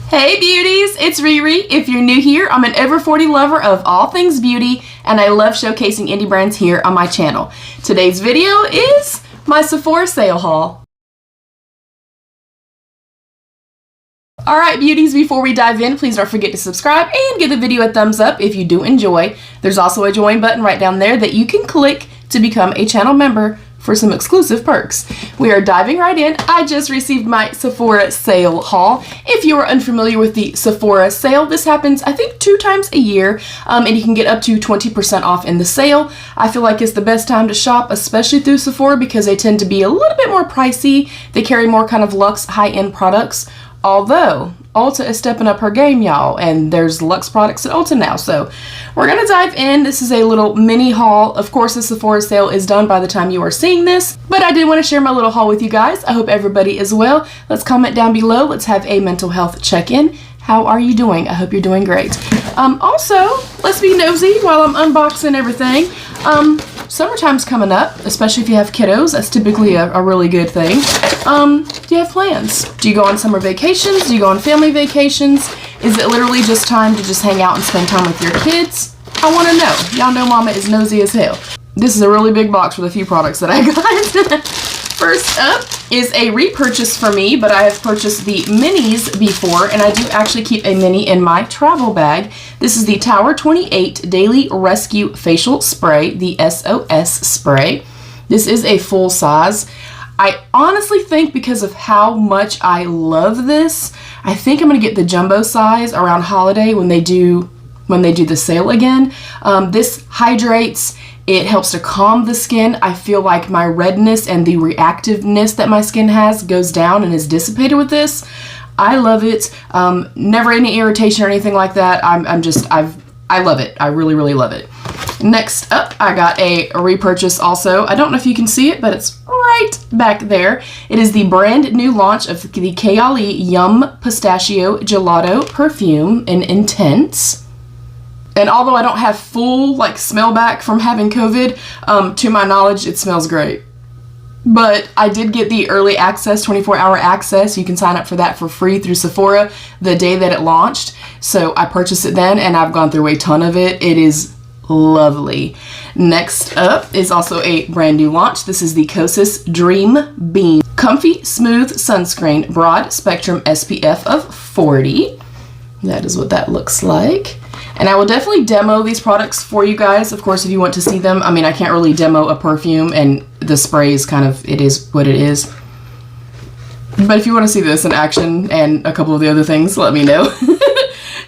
Hey beauties, it's Riri. If you're new here, I'm an over 40 lover of all things beauty, and I love showcasing indie brands here on my channel. Today's video is my Sephora sale haul. Alright beauties, before we dive in, please don't forget to subscribe and give the video a thumbs up if you do enjoy. There's also a join button right down there that you can click to become a channel member for some exclusive perks. We are diving right in. I just received my Sephora sale haul. If you are unfamiliar with the Sephora sale, this happens I think 2 times a year, and you can get up to 20% off in the sale. I feel like it's the best time to shop, especially through Sephora, because they tend to be a little bit more pricey. They carry more kind of luxe high-end products, although Ulta is stepping up her game, y'all, and there's luxe products at Ulta now. So we're gonna dive in. This is a little mini haul. Of course, the Sephora sale is done by the time you are seeing this, but I did want to share my little haul with you guys. I hope everybody is well. Let's comment down below. Let's have a mental health check-in. How are you doing? I hope you're doing great. Also, let's be nosy while I'm unboxing everything. Summertime's coming up, especially if you have kiddos. That's typically a really good thing. Do you have plans? Do you go on summer vacations? Do you go on family vacations? Is it literally just time to just hang out and spend time with your kids? I want to know. Y'all know mama is nosy as hell. This is a really big box with a few products that I got. First up is a repurchase for me, but I have purchased the minis before, and I do actually keep a mini in my travel bag. This is the Tower 28 Daily Rescue Facial Spray, the SOS Spray. This is a full size. I honestly think because of how much I love this, I think I'm gonna get the jumbo size around holiday when they do the sale again. This hydrates. It helps to calm the skin. I feel like my redness and the reactiveness that my skin has goes down and is dissipated with this. I love it. Never any irritation or anything like that. I love it. I really, really love it. Next up, I got a repurchase also. I don't know if you can see it, but it's right back there. It is the brand new launch of the Kayali Yum Pistachio Gelato Perfume in Intense. And although I don't have full smell back from having COVID, to my knowledge, it smells great. But I did get the early access, 24-hour access. You can sign up for that for free through Sephora the day that it launched. So I purchased it then, and I've gone through a ton of it. It is lovely. Next up is also a brand new launch. This is the Kosas Dream Beam Comfy Smooth Sunscreen Broad Spectrum SPF of 40. That is what that looks like. And I will definitely demo these products for you guys, of course, if you want to see them. I mean, I can't really demo a perfume, and the spray is kind of, it is what it is. But if you want to see this in action and a couple of the other things, let me know.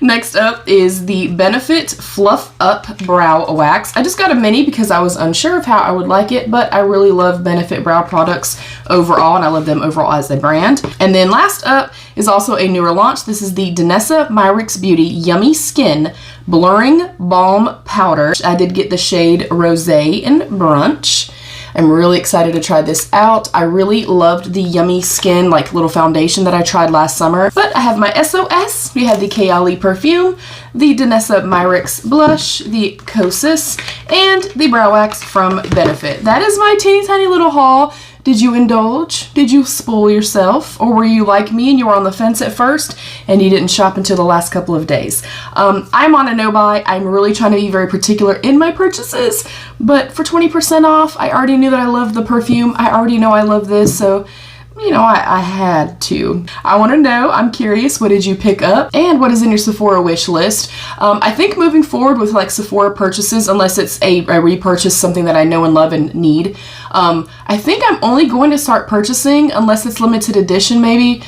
Next up is the Benefit Fluff Up Brow Wax. I just got a mini because I was unsure of how I would like it, but I really love Benefit brow products overall, and I love them overall as a brand. And then last up is also a newer launch. This is the Danessa Myricks Beauty Yummy Skin Blurring Balm Powder. I did get the shade Rosé in Brunch. I'm really excited to try this out. I really loved the Yummy Skin little foundation that I tried last summer. But I have my SOS, we have the Kayali perfume, the Danessa Myricks blush, the Kosas, and the brow wax from Benefit. That is my teeny tiny little haul. Did you indulge? Did you spoil yourself? Or were you like me and you were on the fence at first and you didn't shop until the last couple of days? I'm on a no-buy. I'm really trying to be very particular in my purchases, but for 20% off, I already knew that I loved the perfume. I already know I love this, so you know, I had to. I want to know, I'm curious, what did you pick up and what is in your Sephora wish list? I think moving forward with Sephora purchases, unless it's a repurchase, something that I know and love and need, I think I'm only going to start purchasing, unless it's limited edition maybe,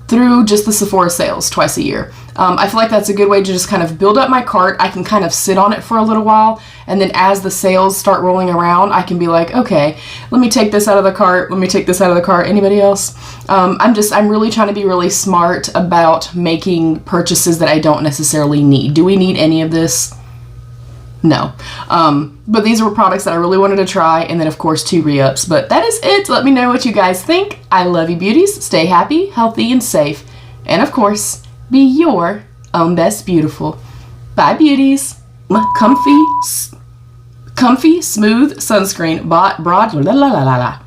through just the Sephora sales twice a year. I feel like that's a good way to just kind of build up my cart. I can kind of sit on it for a little while, and then as the sales start rolling around, I can be like, okay, let me take this out of the cart, let me take this out of the cart. Anybody else? I'm really trying to be really smart about making purchases that I don't necessarily need. Do we need any of this? No. But these were products that I really wanted to try, and then of course 2 re-ups. But that is it. Let me know what you guys think. I love you beauties. Stay happy, healthy, and safe. And of course, be your own best beautiful. Bye beauties. Comfy, smooth sunscreen, broad, la la la la la.